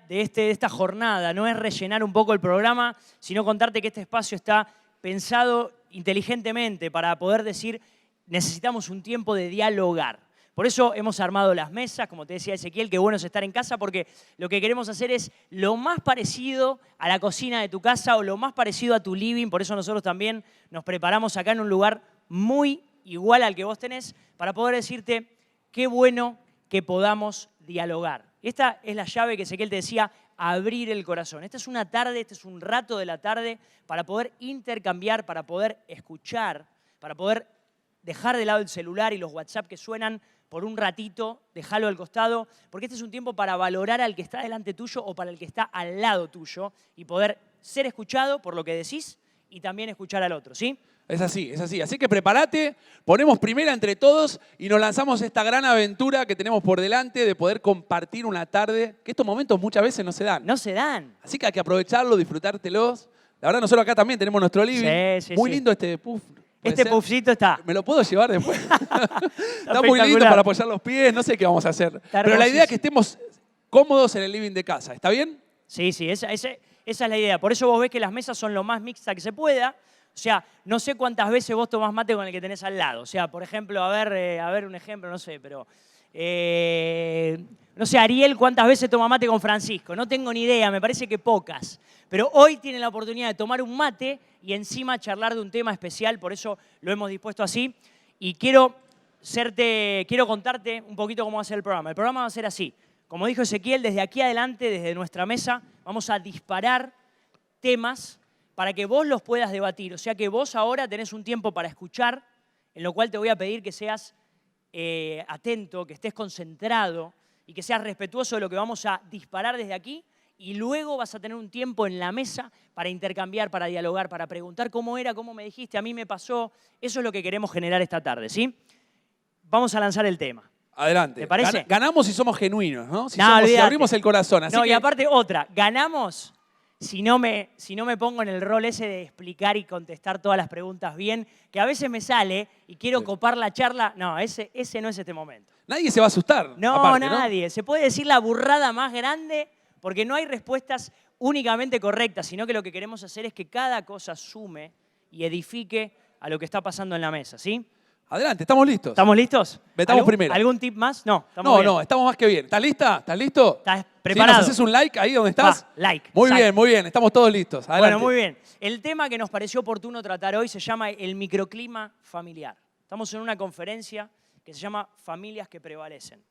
de esta jornada no es rellenar un poco el programa, sino contarte que este espacio está pensado inteligentemente para poder decir necesitamos un tiempo de dialogar. Por eso hemos armado las mesas, como te decía Ezequiel, qué bueno es estar en casa porque lo que queremos hacer es lo más parecido a la cocina de tu casa o lo más parecido a tu living. Por eso nosotros también nos preparamos acá en un lugar muy igual al que vos tenés para poder decirte qué bueno que podamos dialogar. Esta es la llave que Ezequiel te decía, abrir el corazón. Esta es una tarde, este es un rato de la tarde para poder intercambiar, para poder escuchar, para poder dejar de lado el celular y los WhatsApp que suenan por un ratito, dejarlo al costado, porque este es un tiempo para valorar al que está delante tuyo o para el que está al lado tuyo y poder ser escuchado por lo que decís y también escuchar al otro, ¿sí? Es así, es así. Así que prepárate, ponemos primera entre todos y nos lanzamos esta gran aventura que tenemos por delante de poder compartir una tarde, que estos momentos muchas veces no se dan. No se dan. Así que hay que aprovecharlo, disfrutártelos. La verdad, nosotros acá también tenemos nuestro living. Sí, Muy sí. lindo este puff. Este puffcito está. ¿Me lo puedo llevar después? Está muy lindo para apoyar los pies, no sé qué vamos a hacer. Pero la idea es que estemos cómodos en el living de casa. ¿Está bien? Sí, esa es la idea. Por eso vos ves que las mesas son lo más mixtas que se pueda. O sea, no sé cuántas veces vos tomás mate con el que tenés al lado. O sea, por ejemplo, a ver un ejemplo, no sé, pero... no sé, Ariel, ¿cuántas veces toma mate con Francisco? No tengo ni idea, me parece que pocas. Pero hoy tienen la oportunidad de tomar un mate y encima charlar de un tema especial, por eso lo hemos dispuesto así. Y quiero contarte un poquito cómo va a ser el programa. El programa va a ser así. Como dijo Ezequiel, desde aquí adelante, desde nuestra mesa, vamos a disparar temas para que vos los puedas debatir. O sea que vos ahora tenés un tiempo para escuchar, en lo cual te voy a pedir que seas atento, que estés concentrado y que seas respetuoso de lo que vamos a disparar desde aquí. Y luego vas a tener un tiempo en la mesa para intercambiar, para dialogar, para preguntar cómo era, cómo me dijiste, a mí me pasó. Eso es lo que queremos generar esta tarde, ¿sí? Vamos a lanzar el tema. Adelante. ¿Te parece? Ganamos si somos genuinos, ¿no? Si abrimos el corazón. Así y aparte otra, ganamos si no me pongo en el rol ese de explicar y contestar todas las preguntas bien, que a veces me sale y quiero copar la charla. No, ese no es este momento. Nadie se va a asustar. No, aparte, nadie. ¿No? Se puede decir la burrada más grande porque no hay respuestas únicamente correctas, sino que lo que queremos hacer es que cada cosa sume y edifique a lo que está pasando en la mesa, ¿sí? Adelante, estamos listos. ¿Estamos listos? Metamos primero. ¿Algún tip más? No, estamos bien. Estamos más que bien. ¿Estás lista? ¿Estás listo? ¿Estás preparado? ¿Sí? ¿Nos haces un like ahí donde estás? Like. Muy bien. Estamos todos listos. Adelante. Bueno, muy bien. El tema que nos pareció oportuno tratar hoy se llama el microclima familiar. Estamos en una conferencia que se llama Familias que Prevalecen.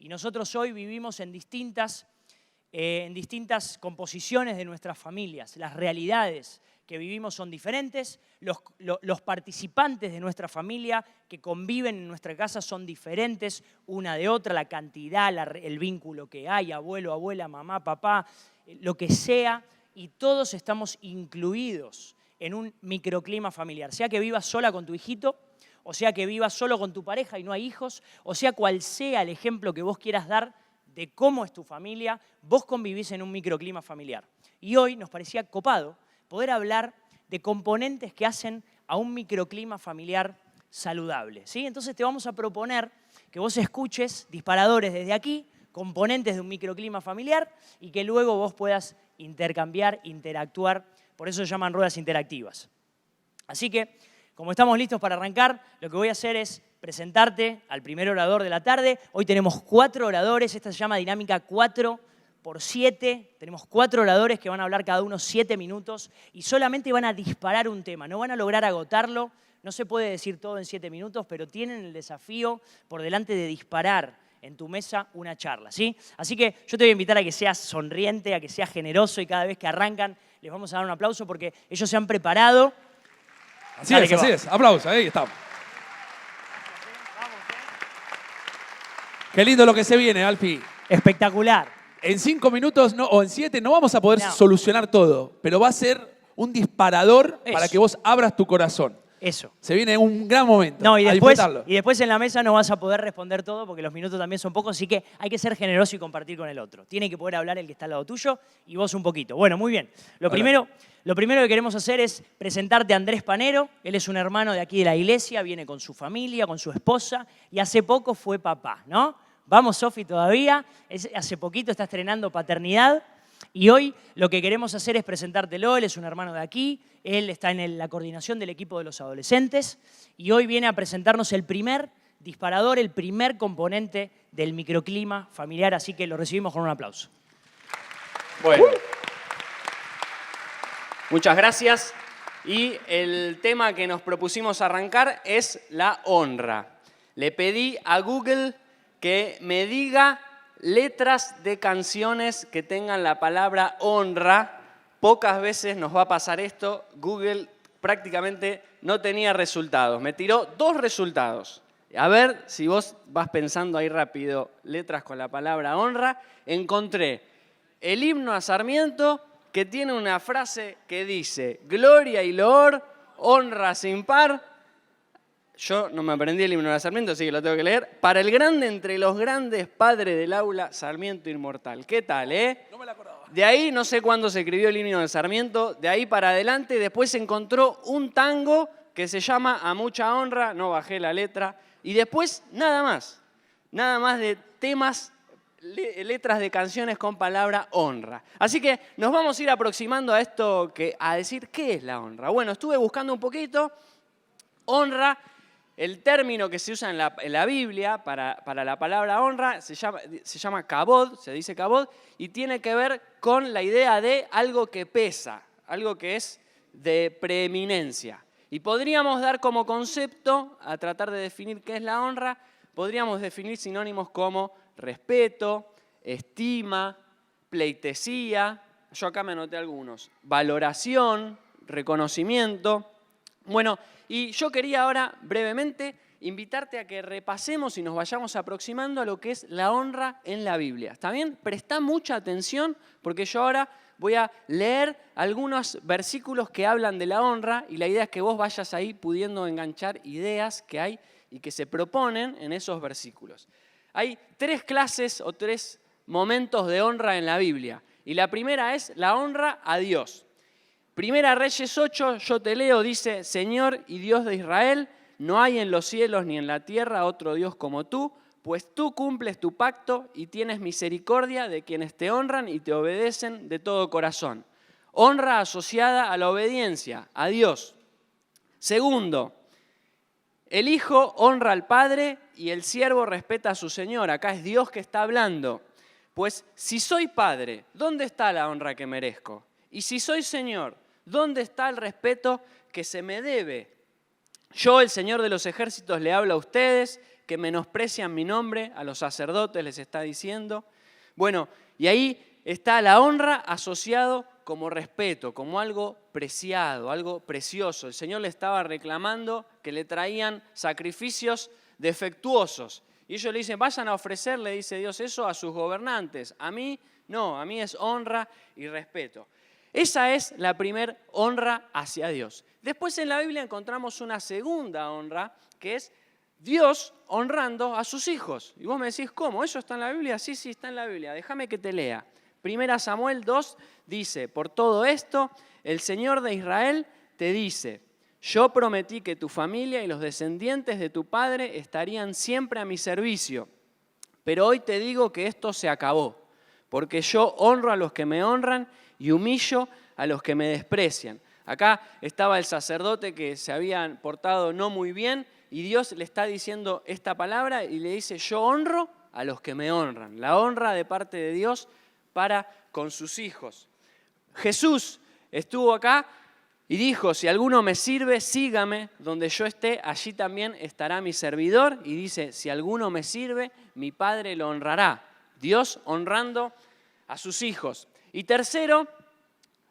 Y nosotros hoy vivimos en distintas composiciones de nuestras familias. Las realidades que vivimos son diferentes, los participantes de nuestra familia que conviven en nuestra casa son diferentes una de otra, la cantidad, el vínculo que hay, abuelo, abuela, mamá, papá, lo que sea, y todos estamos incluidos en un microclima familiar, sea que vivas sola con tu hijito, o sea que vivas solo con tu pareja y no hay hijos, o sea cual sea el ejemplo que vos quieras dar de cómo es tu familia, vos convivís en un microclima familiar. Y hoy nos parecía copado poder hablar de componentes que hacen a un microclima familiar saludable, ¿sí? Entonces te vamos a proponer que vos escuches disparadores desde aquí, componentes de un microclima familiar y que luego vos puedas intercambiar, interactuar, por eso se llaman ruedas interactivas. Así que, como estamos listos para arrancar, lo que voy a hacer es presentarte al primer orador de la tarde. Hoy tenemos 4 oradores, esta se llama dinámica 4x7. Tenemos 4 oradores que van a hablar cada uno 7 minutos y solamente van a disparar un tema, no van a lograr agotarlo. No se puede decir todo en 7 minutos, pero tienen el desafío por delante de disparar en tu mesa una charla, ¿sí? Así que yo te voy a invitar a que seas sonriente, a que seas generoso y cada vez que arrancan les vamos a dar un aplauso porque ellos se han preparado. Así es. Aplausos, ahí estamos. Qué lindo lo que se viene, Alfie. Espectacular. En 5 minutos o en 7 no vamos a poder solucionar todo, pero va a ser un disparador para que vos abras tu corazón. Eso. Se viene un gran momento. No, y después en la mesa no vas a poder responder todo porque los minutos también son pocos, así que hay que ser generoso y compartir con el otro. Tiene que poder hablar el que está al lado tuyo y vos un poquito. Bueno, muy bien. Lo primero que queremos hacer es presentarte a Andrés Panero. Él es un hermano de aquí de la iglesia, viene con su familia, con su esposa y hace poco fue papá, ¿no? Vamos, Sofi, todavía. Hace poquito está estrenando paternidad. Y hoy lo que queremos hacer es presentártelo. Él es un hermano de aquí, él está en la coordinación del equipo de los adolescentes y hoy viene a presentarnos el primer disparador, el primer componente del microclima familiar, así que lo recibimos con un aplauso. Bueno, muchas gracias. Y el tema que nos propusimos arrancar es la honra. Le pedí a Google que me diga letras de canciones que tengan la palabra honra. Pocas veces nos va a pasar esto. Google prácticamente no tenía resultados. Me tiró 2 resultados. A ver si vos vas pensando ahí rápido letras con la palabra honra. Encontré el himno a Sarmiento, que tiene una frase que dice: gloria y loor, honra sin par. Yo no me aprendí el himno a Sarmiento, así que lo tengo que leer. Para el grande entre los grandes, padre del aula, Sarmiento inmortal. ¿Qué tal, No me la acordaba. De ahí, no sé cuándo se escribió el himno de Sarmiento, de ahí para adelante, después se encontró un tango que se llama A mucha honra, no bajé la letra, y después nada más de temas, letras de canciones con palabra honra. Así que nos vamos a ir aproximando a esto, a decir qué es la honra. Bueno, estuve buscando un poquito. Honra, el término que se usa en la Biblia para la palabra honra se llama kabod, se dice kabod, y tiene que ver con la idea de algo que pesa, algo que es de preeminencia. Y podríamos dar como concepto, a tratar de definir qué es la honra, podríamos definir sinónimos como respeto, estima, pleitesía, yo acá me anoté algunos, valoración, reconocimiento. Bueno, y yo quería ahora brevemente invitarte a que repasemos y nos vayamos aproximando a lo que es la honra en la Biblia. ¿Está bien? Presta mucha atención porque yo ahora voy a leer algunos versículos que hablan de la honra y la idea es que vos vayas ahí pudiendo enganchar ideas que hay y que se proponen en esos versículos. Hay 3 clases o 3 momentos de honra en la Biblia. Y la primera es la honra a Dios. Primera Reyes 8, yo te leo, dice: Señor y Dios de Israel, no hay en los cielos ni en la tierra otro Dios como tú, pues tú cumples tu pacto y tienes misericordia de quienes te honran y te obedecen de todo corazón. Honra asociada a la obediencia, a Dios. Segundo, el hijo honra al padre y el siervo respeta a su señor. Acá es Dios que está hablando. Pues si soy padre, ¿dónde está la honra que merezco? Y si soy señor, ¿dónde está el respeto que se me debe? Yo, el Señor de los ejércitos, le hablo a ustedes que menosprecian mi nombre, a los sacerdotes les está diciendo. Bueno, y ahí está la honra asociado como respeto, como algo preciado, algo precioso. El Señor le estaba reclamando que le traían sacrificios defectuosos. Y ellos le dicen, vayan a ofrecer, le dice Dios, eso a sus gobernantes. A mí no, a mí es honra y respeto. Esa es la primera honra hacia Dios. Después en la Biblia encontramos una segunda honra, que es Dios honrando a sus hijos. Y vos me decís, ¿cómo? ¿Eso está en la Biblia? Sí, está en la Biblia. Déjame que te lea. Primera Samuel 2 dice, por todo esto, el Señor de Israel te dice, yo prometí que tu familia y los descendientes de tu padre estarían siempre a mi servicio. Pero hoy te digo que esto se acabó, porque yo honro a los que me honran y humillo a los que me desprecian. Acá estaba el sacerdote que se habían portado no muy bien y Dios le está diciendo esta palabra y le dice, yo honro a los que me honran. La honra de parte de Dios para con sus hijos. Jesús estuvo acá y dijo, si alguno me sirve, sígame, donde yo esté, allí también estará mi servidor. Y dice, si alguno me sirve, mi Padre lo honrará. Dios honrando a sus hijos. Y tercero,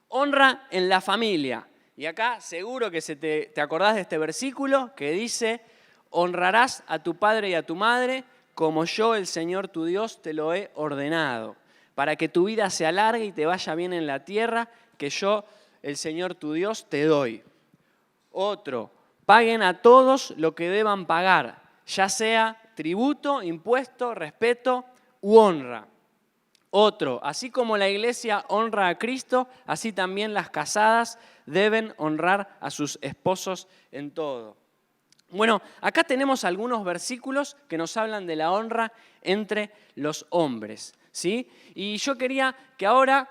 honra en la familia. Y acá seguro que te acordás de este versículo que dice, honrarás a tu padre y a tu madre como yo, el Señor tu Dios, te lo he ordenado, para que tu vida se alargue y te vaya bien en la tierra que yo, el Señor tu Dios, te doy. Otro, paguen a todos lo que deban pagar, ya sea tributo, impuesto, respeto u honra. Otro, así como la iglesia honra a Cristo, así también las casadas deben honrar a sus esposos en todo. Bueno, acá tenemos algunos versículos que nos hablan de la honra entre los hombres, ¿sí? Y yo quería que ahora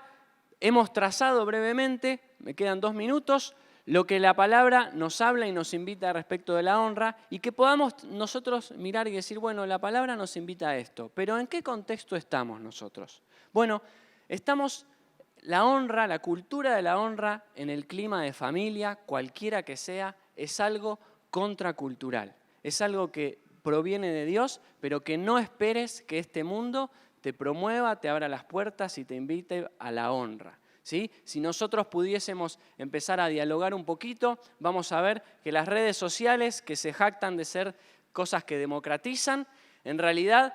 hemos trazado brevemente, me quedan 2 minutos, lo que la palabra nos habla y nos invita respecto de la honra y que podamos nosotros mirar y decir, bueno, la palabra nos invita a esto, pero ¿en qué contexto estamos nosotros? Bueno, estamos la honra, la cultura de la honra en el clima de familia, cualquiera que sea, es algo contracultural. Es algo que proviene de Dios, pero que no esperes que este mundo te promueva, te abra las puertas y te invite a la honra. ¿Sí? Si nosotros pudiésemos empezar a dialogar un poquito, vamos a ver que las redes sociales que se jactan de ser cosas que democratizan, en realidad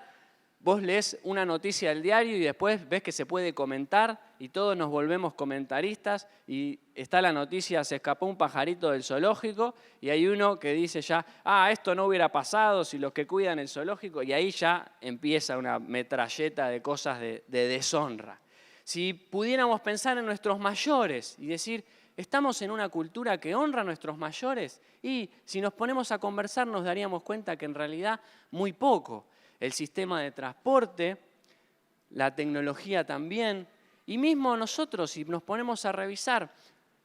vos lees una noticia del diario y después ves que se puede comentar y todos nos volvemos comentaristas y está la noticia, se escapó un pajarito del zoológico y hay uno que dice ya, esto no hubiera pasado si los que cuidan el zoológico, y ahí ya empieza una metralleta de cosas de deshonra. Si pudiéramos pensar en nuestros mayores y decir, ¿estamos en una cultura que honra a nuestros mayores? Y si nos ponemos a conversar nos daríamos cuenta que en realidad muy poco. El sistema de transporte, la tecnología también, y mismo nosotros, si nos ponemos a revisar,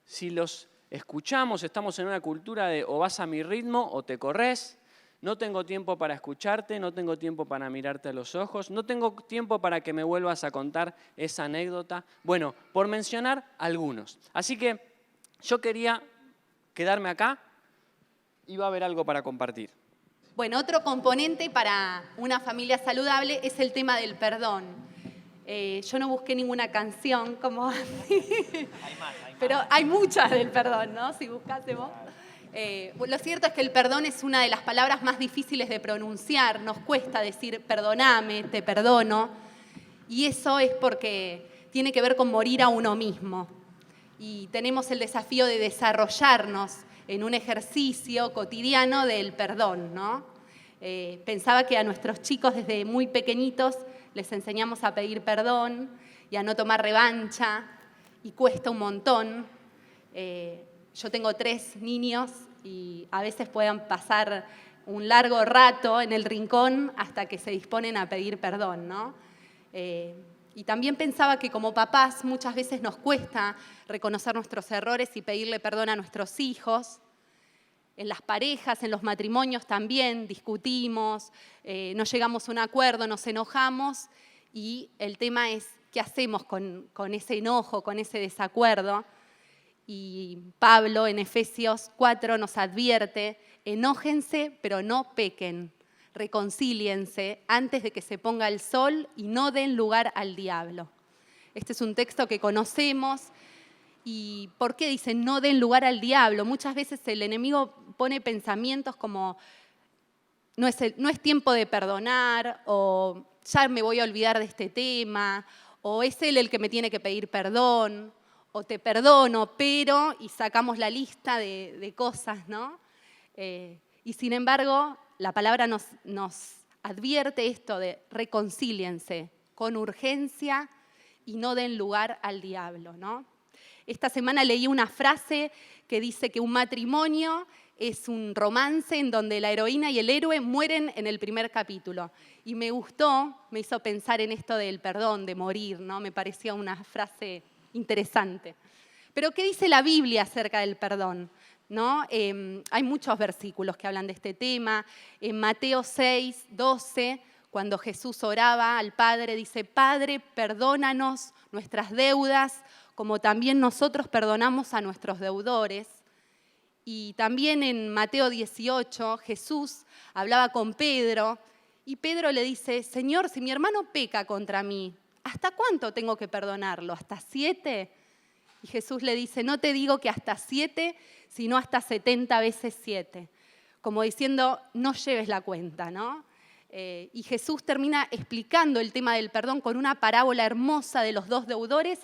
si los escuchamos, estamos en una cultura de o vas a mi ritmo o te corres. No tengo tiempo para escucharte, no tengo tiempo para mirarte a los ojos, no tengo tiempo para que me vuelvas a contar esa anécdota. Bueno, por mencionar algunos. Así que yo quería quedarme acá y va a haber algo para compartir. Bueno, otro componente para una familia saludable es el tema del perdón. Yo no busqué ninguna canción como pero hay muchas del perdón, ¿no? Si buscásemos. Lo cierto es que el perdón es una de las palabras más difíciles de pronunciar. Nos cuesta decir perdóname, te perdono. Y eso es porque tiene que ver con morir a uno mismo. Y tenemos el desafío de desarrollarnos en un ejercicio cotidiano del perdón, ¿no? Pensaba que a nuestros chicos desde muy pequeñitos les enseñamos a pedir perdón y a no tomar revancha, y cuesta un montón. Yo tengo 3 niños y a veces pueden pasar un largo rato en el rincón hasta que se disponen a pedir perdón, ¿no? Y también pensaba que como papás muchas veces nos cuesta reconocer nuestros errores y pedirle perdón a nuestros hijos. En las parejas, en los matrimonios también discutimos, no llegamos a un acuerdo, nos enojamos y el tema es qué hacemos con ese enojo, con ese desacuerdo. Y Pablo en Efesios 4 nos advierte, enójense pero no pequen, reconcíliense antes de que se ponga el sol y no den lugar al diablo. Este es un texto que conocemos. ¿Y por qué dicen no den lugar al diablo? Muchas veces el enemigo pone pensamientos como no es tiempo de perdonar, o ya me voy a olvidar de este tema, o es él el que me tiene que pedir perdón, o te perdono, pero, y sacamos la lista de cosas, ¿no? Y sin embargo, la palabra nos advierte esto de reconcíliense con urgencia y no den lugar al diablo, ¿no? Esta semana leí una frase que dice que un matrimonio es un romance en donde la heroína y el héroe mueren en el primer capítulo. Y me gustó, me hizo pensar en esto del perdón, de morir, ¿no? Me parecía una frase interesante. Pero ¿qué dice la Biblia acerca del perdón? ¿No? Hay muchos versículos que hablan de este tema. En Mateo 6, 12, cuando Jesús oraba al Padre, dice, Padre, perdónanos nuestras deudas, como también nosotros perdonamos a nuestros deudores. Y también en Mateo 18, Jesús hablaba con Pedro, y Pedro le dice, Señor, si mi hermano peca contra mí, ¿hasta cuánto tengo que perdonarlo? ¿Hasta 7? Y Jesús le dice, no te digo que hasta 7, sino hasta 70 veces 7. Como diciendo, no lleves la cuenta, ¿no? Y Jesús termina explicando el tema del perdón con una parábola hermosa de los 2 deudores,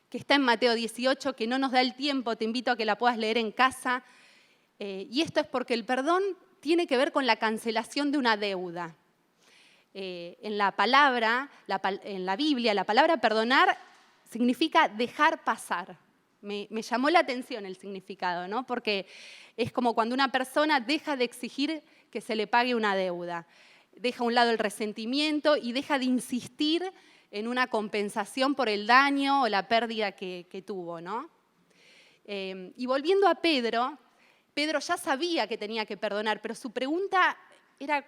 que está en Mateo 18, que no nos da el tiempo, te invito a que la puedas leer en casa. Y esto es porque el perdón tiene que ver con la cancelación de una deuda. En la palabra, en la Biblia, la palabra perdonar significa dejar pasar. Me llamó la atención el significado, ¿no? Porque es como cuando una persona deja de exigir que se le pague una deuda. Deja a un lado el resentimiento y deja de insistir en una compensación por el daño o la pérdida que tuvo, ¿no? Y volviendo a Pedro, Pedro ya sabía que tenía que perdonar, pero su pregunta era,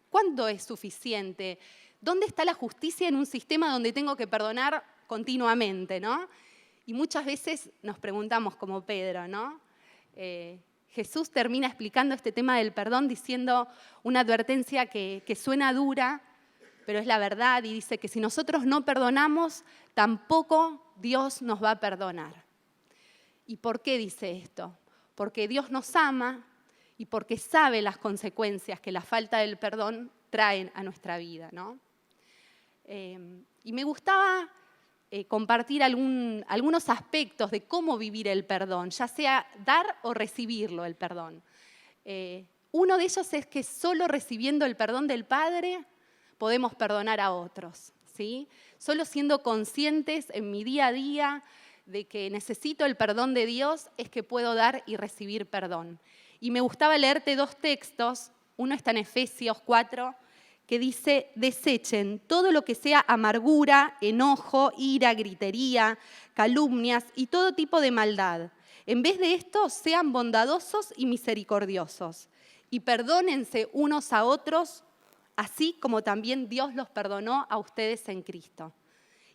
¿cuándo es suficiente? ¿Dónde está la justicia en un sistema donde tengo que perdonar continuamente, ¿no? Y muchas veces nos preguntamos como Pedro, ¿no? Jesús termina explicando este tema del perdón diciendo una advertencia que suena dura, pero es la verdad, y dice que si nosotros no perdonamos, tampoco Dios nos va a perdonar. ¿Y por qué dice esto? Porque Dios nos ama y porque sabe las consecuencias que la falta del perdón traen a nuestra vida, ¿no? Y me gustaba compartir algunos aspectos de cómo vivir el perdón, ya sea dar o recibirlo, el perdón. Uno de ellos es que solo recibiendo el perdón del Padre podemos perdonar a otros, ¿sí? Solo siendo conscientes en mi día a día de que necesito el perdón de Dios es que puedo dar y recibir perdón. Y me gustaba leerte dos textos, uno está en Efesios 4, que dice, desechen todo lo que sea amargura, enojo, ira, gritería, calumnias y todo tipo de maldad. En vez de esto, sean bondadosos y misericordiosos y perdónense unos a otros, así como también Dios los perdonó a ustedes en Cristo.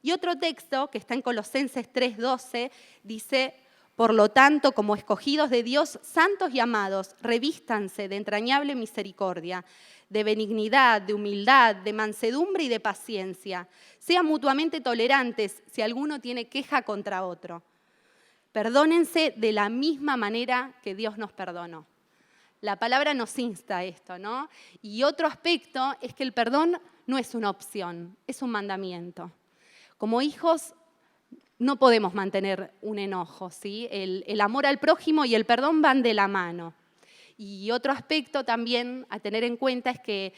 Y otro texto, que está en Colosenses 3:12, dice, por lo tanto, como escogidos de Dios, santos y amados, revístanse de entrañable misericordia, de benignidad, de humildad, de mansedumbre y de paciencia. Sean mutuamente tolerantes si alguno tiene queja contra otro. Perdónense de la misma manera que Dios nos perdonó. La palabra nos insta a esto, ¿no? Y otro aspecto es que el perdón no es una opción, es un mandamiento. Como hijos no podemos mantener un enojo, ¿sí? El amor al prójimo y el perdón van de la mano. Y otro aspecto también a tener en cuenta es que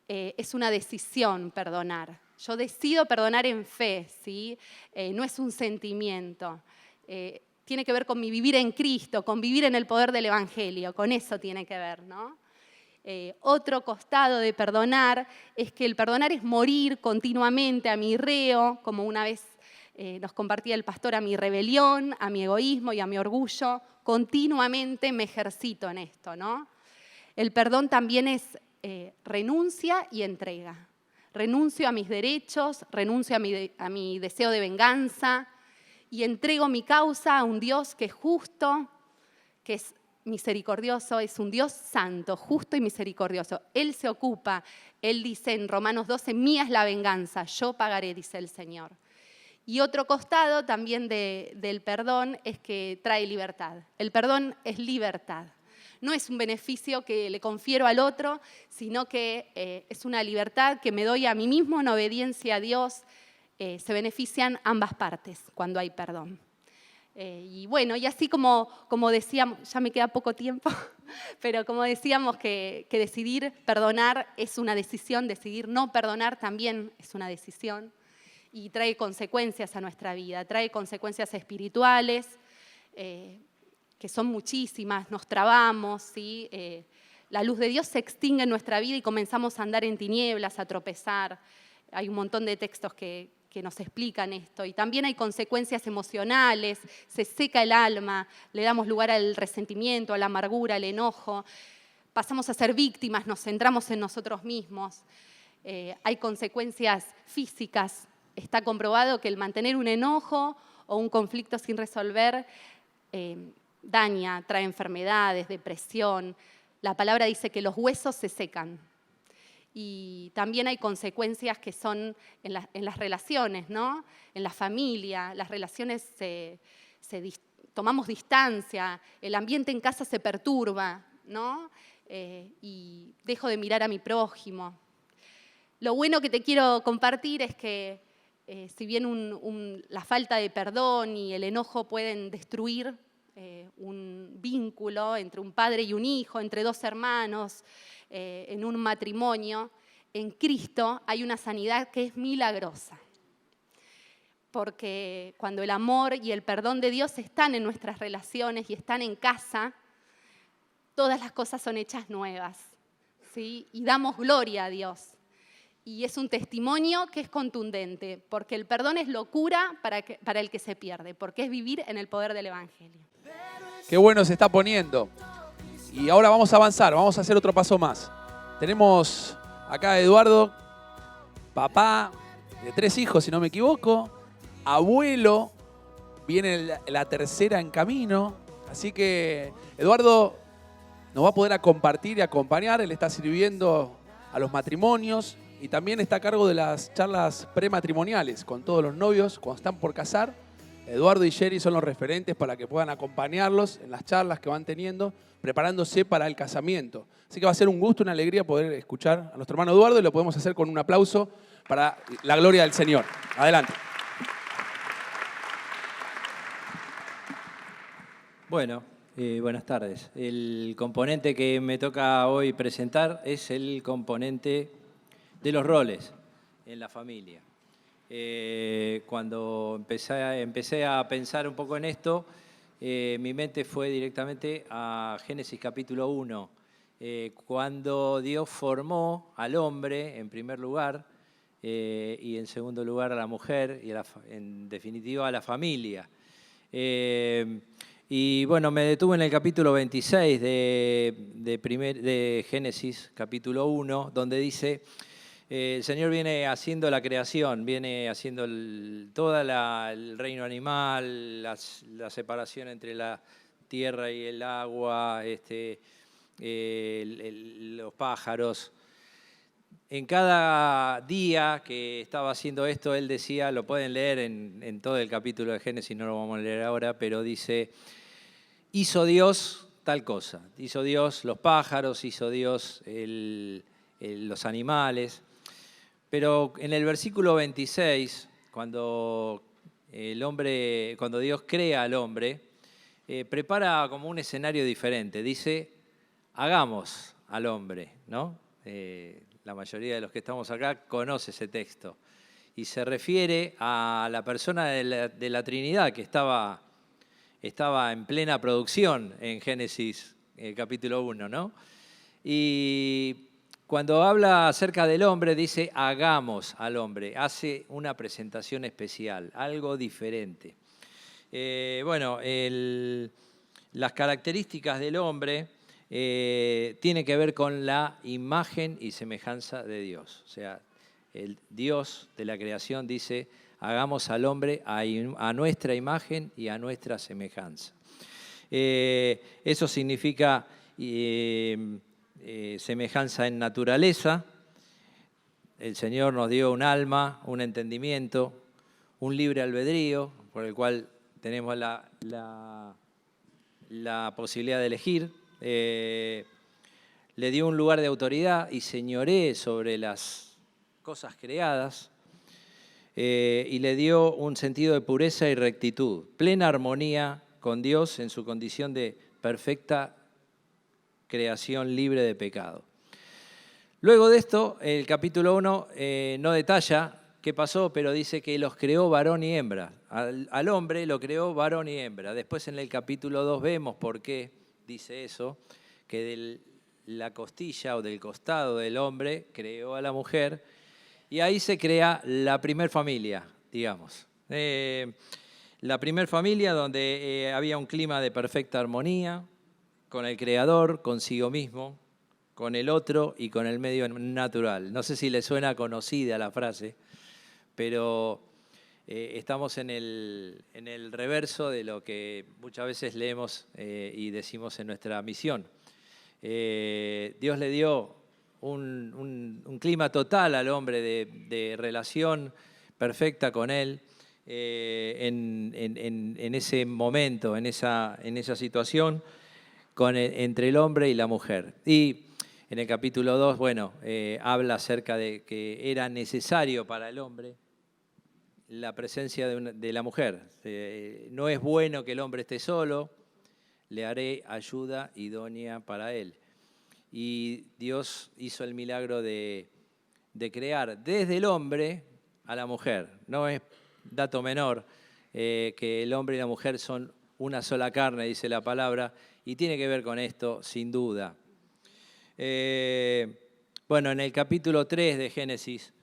es una decisión perdonar. Yo decido perdonar en fe, ¿sí? No es un sentimiento. Tiene que ver con mi vivir en Cristo, con vivir en el poder del Evangelio, con eso tiene que ver, ¿no? Otro costado de perdonar es que el perdonar es morir continuamente a mi reo, como una vez nos compartía el pastor, a mi rebelión, a mi egoísmo y a mi orgullo. Continuamente me ejercito en esto, ¿no? El perdón también es renuncia y entrega. Renuncio a mis derechos, renuncio a mi deseo de venganza y entrego mi causa a un Dios que es justo, que es misericordioso, es un Dios santo, justo y misericordioso. Él se ocupa, Él dice en Romanos 12, mía es la venganza, yo pagaré, dice el Señor. Y otro costado también del perdón es que trae libertad. El perdón es libertad. No es un beneficio que le confiero al otro, sino que es una libertad que me doy a mí mismo en obediencia a Dios. Se benefician ambas partes cuando hay perdón. Y bueno, y así como decíamos, ya me queda poco tiempo, pero como decíamos que decidir perdonar es una decisión, decidir no perdonar también es una decisión y trae consecuencias a nuestra vida, trae consecuencias espirituales, que son muchísimas, nos trabamos, ¿sí? La luz de Dios se extingue en nuestra vida y comenzamos a andar en tinieblas, a tropezar. Hay un montón de textos que nos explican esto. Y también hay consecuencias emocionales, se seca el alma, le damos lugar al resentimiento, a la amargura, al enojo, pasamos a ser víctimas, nos centramos en nosotros mismos. Hay consecuencias físicas. Está comprobado que el mantener un enojo o un conflicto sin resolver daña, trae enfermedades, depresión. La palabra dice que los huesos se secan. Y también hay consecuencias que son en las relaciones, ¿no? En la familia, las relaciones tomamos distancia, el ambiente en casa se perturba, ¿no? Y dejo de mirar a mi prójimo. Lo bueno que te quiero compartir es que si bien la falta de perdón y el enojo pueden destruir un vínculo entre un padre y un hijo, entre dos hermanos, en un matrimonio, en Cristo hay una sanidad que es milagrosa. Porque cuando el amor y el perdón de Dios están en nuestras relaciones y están en casa, todas las cosas son hechas nuevas, ¿sí? Y damos gloria a Dios. y es un testimonio que es contundente, porque el perdón es locura para el que se pierde, porque es vivir en el poder del Evangelio. Qué bueno se está poniendo. Y ahora vamos a avanzar, vamos a hacer otro paso más. Tenemos acá a Eduardo, papá de 3 hijos, si no me equivoco, abuelo, viene la tercera en camino. Así que Eduardo nos va a poder compartir y acompañar. Él está sirviendo a los matrimonios y también está a cargo de las charlas prematrimoniales con todos los novios cuando están por casar. Eduardo y Sherry son los referentes para que puedan acompañarlos en las charlas que van teniendo, preparándose para el casamiento. Así que va a ser un gusto, una alegría poder escuchar a nuestro hermano Eduardo y lo podemos hacer con un aplauso para la gloria del Señor. Adelante. Bueno, buenas tardes. El componente que me toca hoy presentar es el componente de los roles en la familia. Cuando empecé a pensar un poco en esto, mi mente fue directamente a Génesis capítulo 1, cuando Dios formó al hombre en primer lugar y en segundo lugar a la mujer y en definitiva a la familia. Y bueno, me detuve en el capítulo 26 de Génesis capítulo 1, donde dice... el Señor viene haciendo la creación, viene haciendo todo el reino animal, la separación entre la tierra y el agua, los pájaros. En cada día que estaba haciendo esto, Él decía, lo pueden leer en todo el capítulo de Génesis, no lo vamos a leer ahora, pero dice, hizo Dios tal cosa, hizo Dios los pájaros, hizo Dios los animales. Pero en el versículo 26, cuando Dios crea al hombre, prepara como un escenario diferente. Dice, hagamos al hombre, ¿no? La mayoría de los que estamos acá conoce ese texto. Y se refiere a la persona de la Trinidad que estaba en plena producción en Génesis capítulo 1, ¿no? Y... cuando habla acerca del hombre, dice, hagamos al hombre. Hace una presentación especial, algo diferente. Las características del hombre tienen que ver con la imagen y semejanza de Dios. O sea, el Dios de la creación dice, hagamos al hombre a nuestra imagen y a nuestra semejanza. Eso significa... semejanza en naturaleza. El Señor nos dio un alma, un entendimiento, un libre albedrío, por el cual tenemos la posibilidad de elegir. Le dio un lugar de autoridad y señoré sobre las cosas creadas. Y le dio un sentido de pureza y rectitud, plena armonía con Dios en su condición de perfecta creación libre de pecado. Luego de esto, el capítulo 1 no detalla qué pasó, pero dice que los creó varón y hembra. Al hombre lo creó varón y hembra. Después en el capítulo 2 vemos por qué dice eso, que de la costilla o del costado del hombre creó a la mujer, y ahí se crea la primer familia, digamos. La primer familia donde había un clima de perfecta armonía, con el Creador, consigo mismo, con el otro y con el medio natural. No sé si le suena conocida la frase, pero estamos en el reverso de lo que muchas veces leemos y decimos en nuestra misión. Dios le dio un clima total al hombre de relación perfecta con Él en ese momento, en esa situación, entre el hombre y la mujer. Y en el capítulo 2, habla acerca de que era necesario para el hombre la presencia de la mujer. No es bueno que el hombre esté solo, le haré ayuda idónea para él. Y Dios hizo el milagro de crear desde el hombre a la mujer. No es dato menor que el hombre y la mujer son una sola carne, dice la palabra, y tiene que ver con esto, sin duda. En el capítulo 3 de Génesis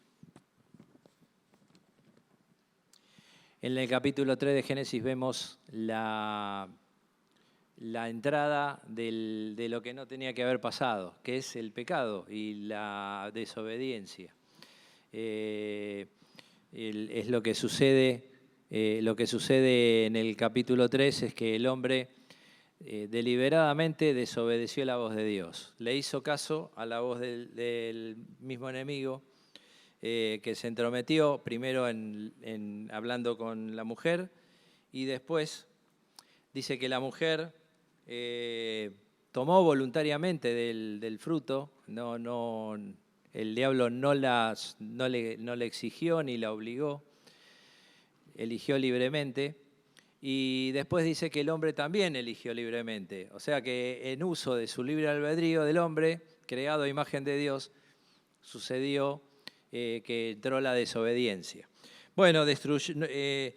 En el capítulo 3 de Génesis vemos la entrada de lo que no tenía que haber pasado, que es el pecado y la desobediencia. Es lo que sucede en el capítulo 3 es que el hombre deliberadamente desobedeció la voz de Dios. Le hizo caso a la voz del mismo enemigo, que se entrometió primero hablando con la mujer, y después dice que la mujer tomó voluntariamente del fruto. El diablo no le exigió ni la obligó, eligió libremente. Y después dice que el hombre también eligió libremente. O sea que en uso de su libre albedrío del hombre, creado a imagen de Dios, sucedió que entró la desobediencia. Bueno, el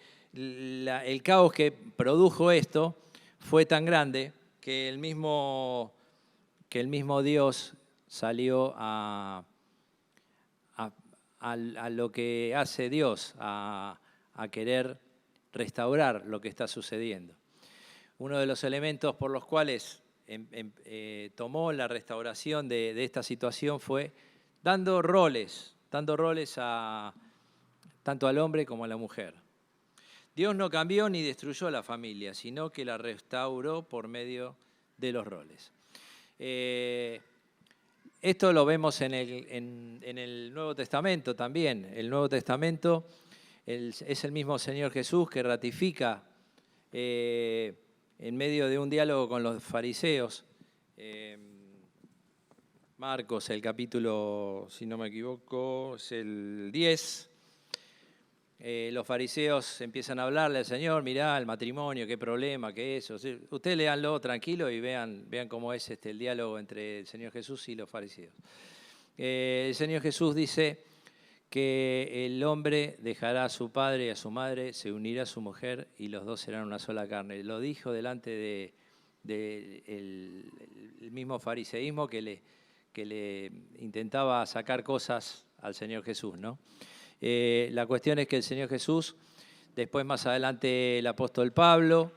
caos que produjo esto fue tan grande que el mismo Dios salió a lo que hace Dios, a querer restaurar lo que está sucediendo. Uno de los elementos por los cuales tomó la restauración de esta situación fue dando roles tanto al hombre como a la mujer. Dios no cambió ni destruyó la familia, sino que la restauró por medio de los roles. Esto lo vemos en el Nuevo Testamento también. El Nuevo Testamento es el mismo Señor Jesús que ratifica en medio de un diálogo con los fariseos. Marcos, el capítulo, si no me equivoco, es el 10. Los fariseos empiezan a hablarle al Señor: mirá, el matrimonio, qué problema, qué es eso. Ustedes léanlo tranquilo y vean cómo es el diálogo entre el Señor Jesús y los fariseos. El Señor Jesús dice que el hombre dejará a su padre y a su madre, se unirá a su mujer y los dos serán una sola carne. Lo dijo delante del mismo fariseísmo que le intentaba sacar cosas al Señor Jesús, ¿no? La cuestión es que el Señor Jesús, después más adelante el apóstol Pablo,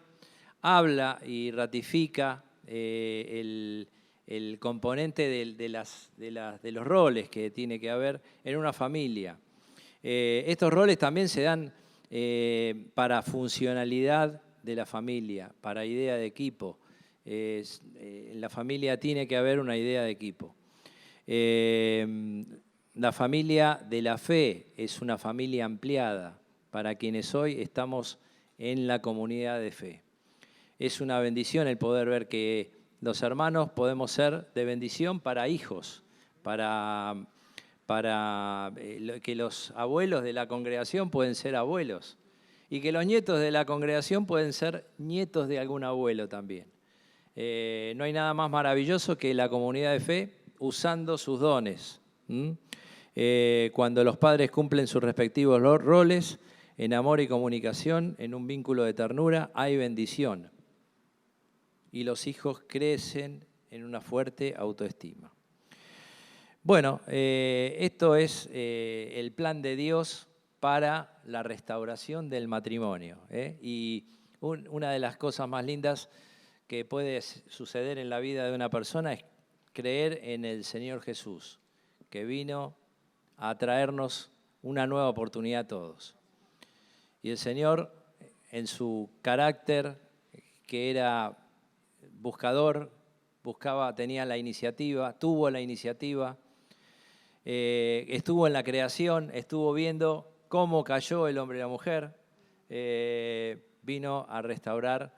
habla y ratifica el componente de los roles que tiene que haber en una familia. Estos roles también se dan para funcionalidad de la familia, para idea de equipo. En la familia tiene que haber una idea de equipo. La familia de la fe es una familia ampliada para quienes hoy estamos en la comunidad de fe. Es una bendición el poder ver que los hermanos podemos ser de bendición para hijos, para que los abuelos de la congregación pueden ser abuelos y que los nietos de la congregación pueden ser nietos de algún abuelo también. No hay nada más maravilloso que la comunidad de fe usando sus dones. Cuando los padres cumplen sus respectivos roles en amor y comunicación, en un vínculo de ternura, hay bendición. Y los hijos crecen en una fuerte autoestima. Bueno, esto es el plan de Dios para la restauración del matrimonio. Y una de las cosas más lindas que puede suceder en la vida de una persona es creer en el Señor Jesús, que vino a traernos una nueva oportunidad a todos. Y el Señor, en su carácter, que era buscador, tenía la iniciativa, tuvo la iniciativa, estuvo en la creación, estuvo viendo cómo cayó el hombre y la mujer, vino a restaurar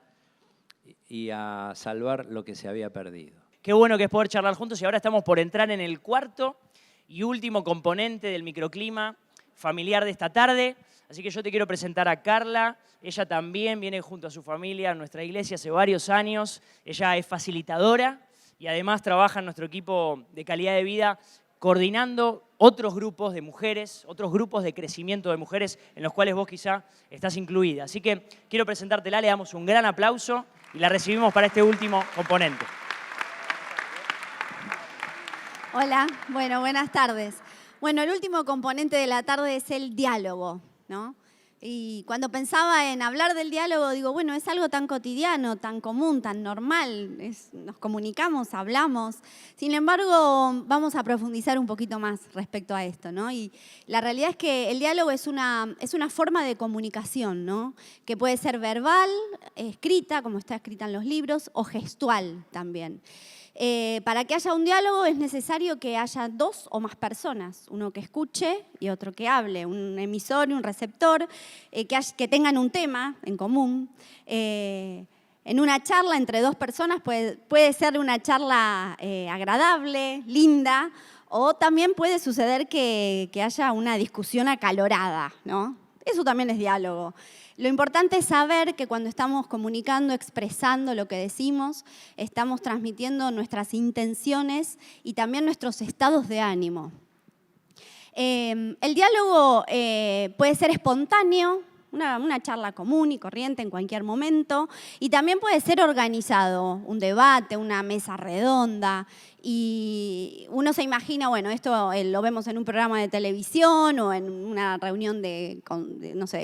y a salvar lo que se había perdido. Qué bueno que es poder charlar juntos y ahora estamos por entrar en el cuarto y último componente del microclima familiar de esta tarde. Así que yo te quiero presentar a Carla. Ella también viene junto a su familia a nuestra iglesia hace varios años. Ella es facilitadora y además trabaja en nuestro equipo de calidad de vida coordinando otros grupos de mujeres, otros grupos de crecimiento de mujeres en los cuales vos quizá estás incluida. Así que quiero presentártela, le damos un gran aplauso y la recibimos para este último componente. Hola, bueno, buenas tardes. Bueno, el último componente de la tarde es el diálogo, ¿no? Y cuando pensaba en hablar del diálogo, digo, bueno, es algo tan cotidiano, tan común, tan normal. Nos comunicamos, hablamos. Sin embargo, vamos a profundizar un poquito más respecto a esto, ¿no? Y la realidad es que el diálogo es una forma de comunicación, ¿no? Que puede ser verbal, escrita, como está escrita en los libros, o gestual también. Para que haya un diálogo es necesario que haya dos o más personas, uno que escuche y otro que hable, un emisor y un receptor, que tengan un tema en común. En una charla entre dos personas puede ser una charla agradable, linda, o también puede suceder que haya una discusión acalorada, ¿no? Eso también es diálogo. Lo importante es saber que cuando estamos comunicando, expresando lo que decimos, estamos transmitiendo nuestras intenciones y también nuestros estados de ánimo. El diálogo puede ser espontáneo, una charla común y corriente en cualquier momento, y también puede ser organizado, un debate, una mesa redonda, y uno se imagina, bueno, esto lo vemos en un programa de televisión o en una reunión de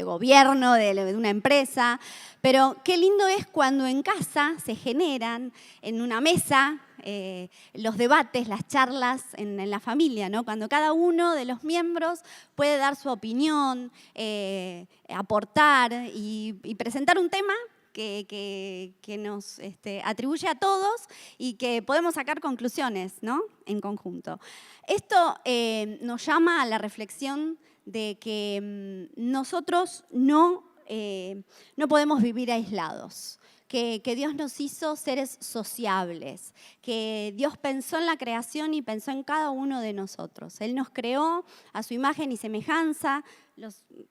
gobierno, de una empresa, pero qué lindo es cuando en casa se generan en una mesa los debates, las charlas en la familia, ¿no? Cuando cada uno de los miembros puede dar su opinión, aportar y presentar un tema que nos atribuye a todos y que podemos sacar conclusiones, ¿no? En conjunto. Esto nos llama a la reflexión de que nosotros no podemos vivir aislados. Que Dios nos hizo seres sociables, que Dios pensó en la creación y pensó en cada uno de nosotros. Él nos creó a su imagen y semejanza.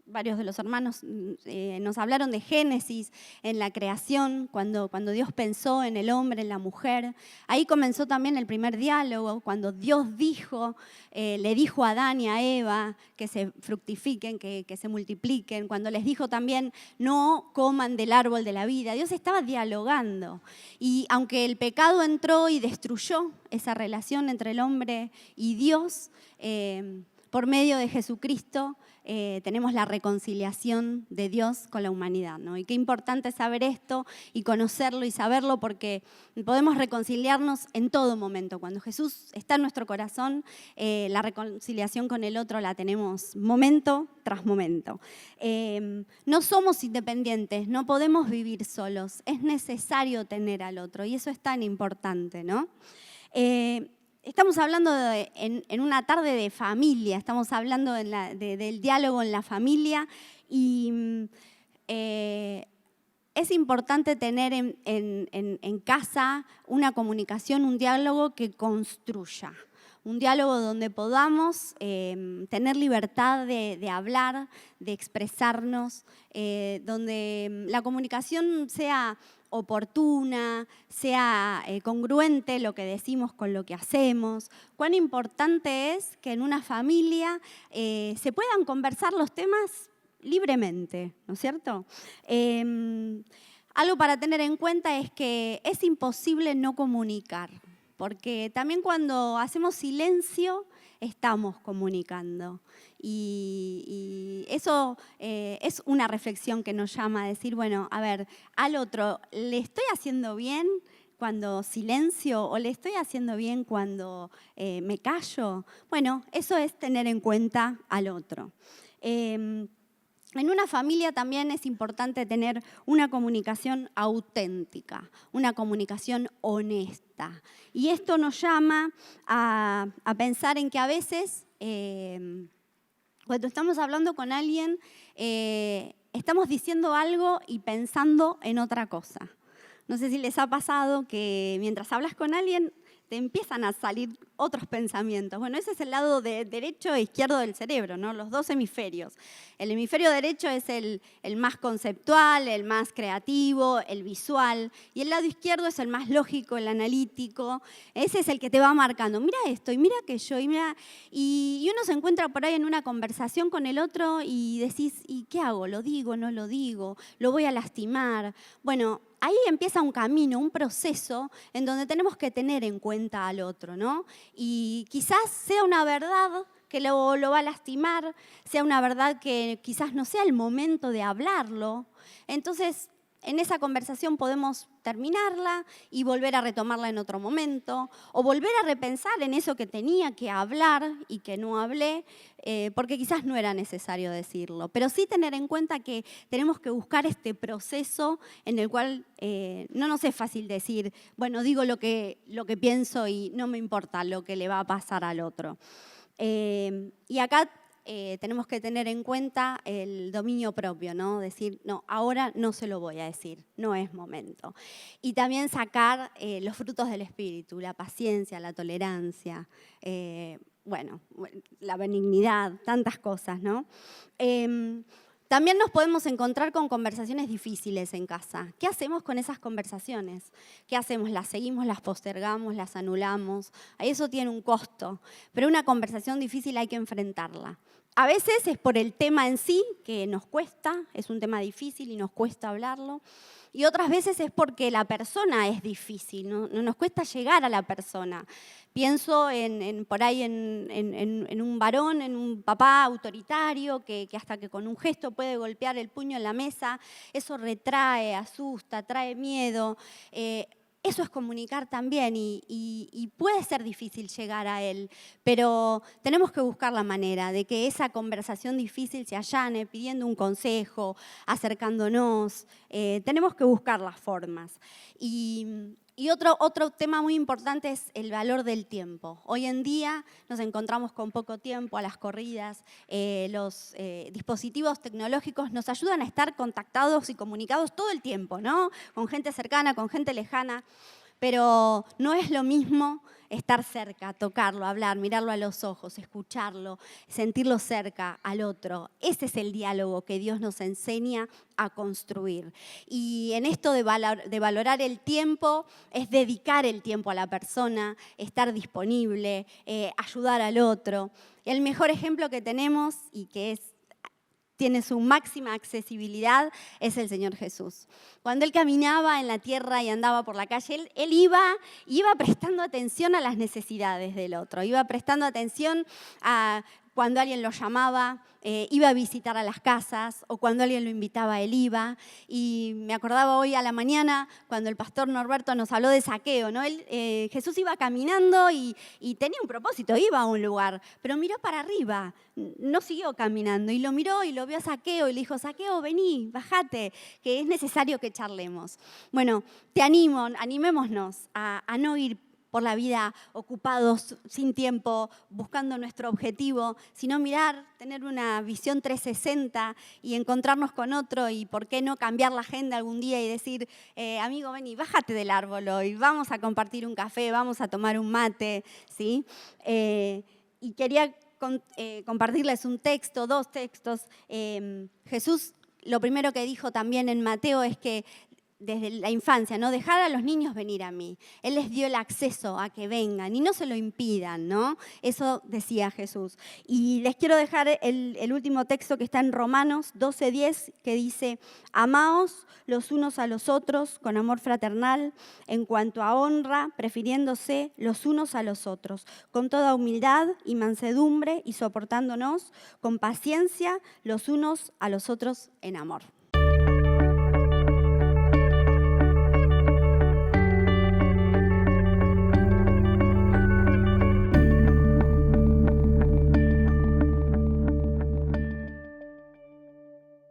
Varios de los hermanos nos hablaron de Génesis, en la creación, cuando Dios pensó en el hombre, en la mujer. Ahí comenzó también el primer diálogo, cuando Dios le dijo a Adán y a Eva que se fructifiquen, que se multipliquen, cuando les dijo también no coman del árbol de la vida. Dios estaba dialogando. Y aunque el pecado entró y destruyó esa relación entre el hombre y Dios, por medio de Jesucristo, tenemos la reconciliación de Dios con la humanidad, ¿no? Y qué importante saber esto y conocerlo y saberlo, porque podemos reconciliarnos en todo momento. Cuando Jesús está en nuestro corazón, la reconciliación con el otro la tenemos momento tras momento. No somos independientes, no podemos vivir solos, es necesario tener al otro y eso es tan importante, ¿no? Estamos hablando en una tarde de familia, estamos hablando del diálogo en la familia y es importante tener en casa una comunicación, un diálogo que construya. Un diálogo donde podamos tener libertad de hablar, de expresarnos, donde la comunicación sea oportuna, sea congruente lo que decimos con lo que hacemos. Cuán importante es que en una familia se puedan conversar los temas libremente, ¿no es cierto? Algo para tener en cuenta es que es imposible no comunicar, porque también cuando hacemos silencio estamos comunicando. Y eso es una reflexión que nos llama a decir, bueno, a ver, al otro, ¿le estoy haciendo bien cuando silencio o le estoy haciendo bien cuando me callo? Bueno, eso es tener en cuenta al otro. En una familia también es importante tener una comunicación auténtica, una comunicación honesta. Y esto nos llama a pensar en que a veces, cuando estamos hablando con alguien, estamos diciendo algo y pensando en otra cosa. No sé si les ha pasado que mientras hablas con alguien, te empiezan a salir otros pensamientos. Bueno, ese es el lado derecho e izquierdo del cerebro, ¿no? Los dos hemisferios. El hemisferio derecho es el más conceptual, el más creativo, el visual, y el lado izquierdo es el más lógico, el analítico. Ese es el que te va marcando. Mira esto, y mira aquello, y uno se encuentra por ahí en una conversación con el otro y decís, ¿y qué hago? ¿Lo digo? ¿No lo digo? ¿Lo voy a lastimar? Bueno, ahí empieza un camino, un proceso en donde tenemos que tener en cuenta al otro, ¿no? Y quizás sea una verdad que lo va a lastimar, sea una verdad que quizás no sea el momento de hablarlo. Entonces, en esa conversación podemos terminarla y volver a retomarla en otro momento, o volver a repensar en eso que tenía que hablar y que no hablé, porque quizás no era necesario decirlo. Pero sí tener en cuenta que tenemos que buscar este proceso en el cual no nos es fácil decir, bueno, digo lo que pienso y no me importa lo que le va a pasar al otro. Y acá tenemos que tener en cuenta el dominio propio, ¿no? Decir, no, ahora no se lo voy a decir, no es momento. Y también sacar los frutos del espíritu, la paciencia, la tolerancia, la benignidad, tantas cosas, ¿no? También nos podemos encontrar con conversaciones difíciles en casa. ¿Qué hacemos con esas conversaciones? ¿Qué hacemos? ¿Las seguimos, las postergamos, las anulamos? Eso tiene un costo, pero una conversación difícil hay que enfrentarla. A veces es por el tema en sí, que nos cuesta, es un tema difícil y nos cuesta hablarlo. Y otras veces es porque la persona es difícil, no nos cuesta llegar a la persona. Pienso por ahí en un varón, en un papá autoritario que hasta que con un gesto puede golpear el puño en la mesa, eso retrae, asusta, trae miedo. Eso es comunicar también y puede ser difícil llegar a él, pero tenemos que buscar la manera de que esa conversación difícil se allane, pidiendo un consejo, acercándonos. Tenemos que buscar las formas. Y otro tema muy importante es el valor del tiempo. Hoy en día nos encontramos con poco tiempo a las corridas. Los dispositivos tecnológicos nos ayudan a estar contactados y comunicados todo el tiempo, ¿no? Con gente cercana, con gente lejana. Pero no es lo mismo estar cerca, tocarlo, hablar, mirarlo a los ojos, escucharlo, sentirlo cerca al otro. Ese es el diálogo que Dios nos enseña a construir. Y en esto de valorar el tiempo, es dedicar el tiempo a la persona, estar disponible, ayudar al otro. El mejor ejemplo que tenemos y que tiene su máxima accesibilidad, es el Señor Jesús. Cuando Él caminaba en la tierra y andaba por la calle, Él iba prestando atención a las necesidades del otro, iba prestando atención a cuando alguien lo llamaba, iba a visitar a las casas, o cuando alguien lo invitaba, Él iba. Y me acordaba hoy a la mañana, cuando el pastor Norberto nos habló de Zaqueo, ¿no? Jesús iba caminando y tenía un propósito, iba a un lugar, pero miró para arriba, no siguió caminando, y lo miró y lo vio a Zaqueo y le dijo, Zaqueo, vení, bajate, que es necesario que charlemos. Bueno, te animémonos a no ir por la vida ocupados, sin tiempo, buscando nuestro objetivo, sino mirar, tener una visión 360 y encontrarnos con otro y por qué no cambiar la agenda algún día y decir, amigo, ven y bájate del árbol hoy, vamos a compartir un café, vamos a tomar un mate, ¿sí? Y quería compartirles dos textos. Jesús, lo primero que dijo también en Mateo es que desde la infancia, ¿no? Dejar a los niños venir a mí. Él les dio el acceso a que vengan y no se lo impidan, ¿no? Eso decía Jesús. Y les quiero dejar el último texto que está en Romanos 12:10, que dice, amaos los unos a los otros con amor fraternal, en cuanto a honra, prefiriéndose los unos a los otros, con toda humildad y mansedumbre y soportándonos con paciencia los unos a los otros en amor.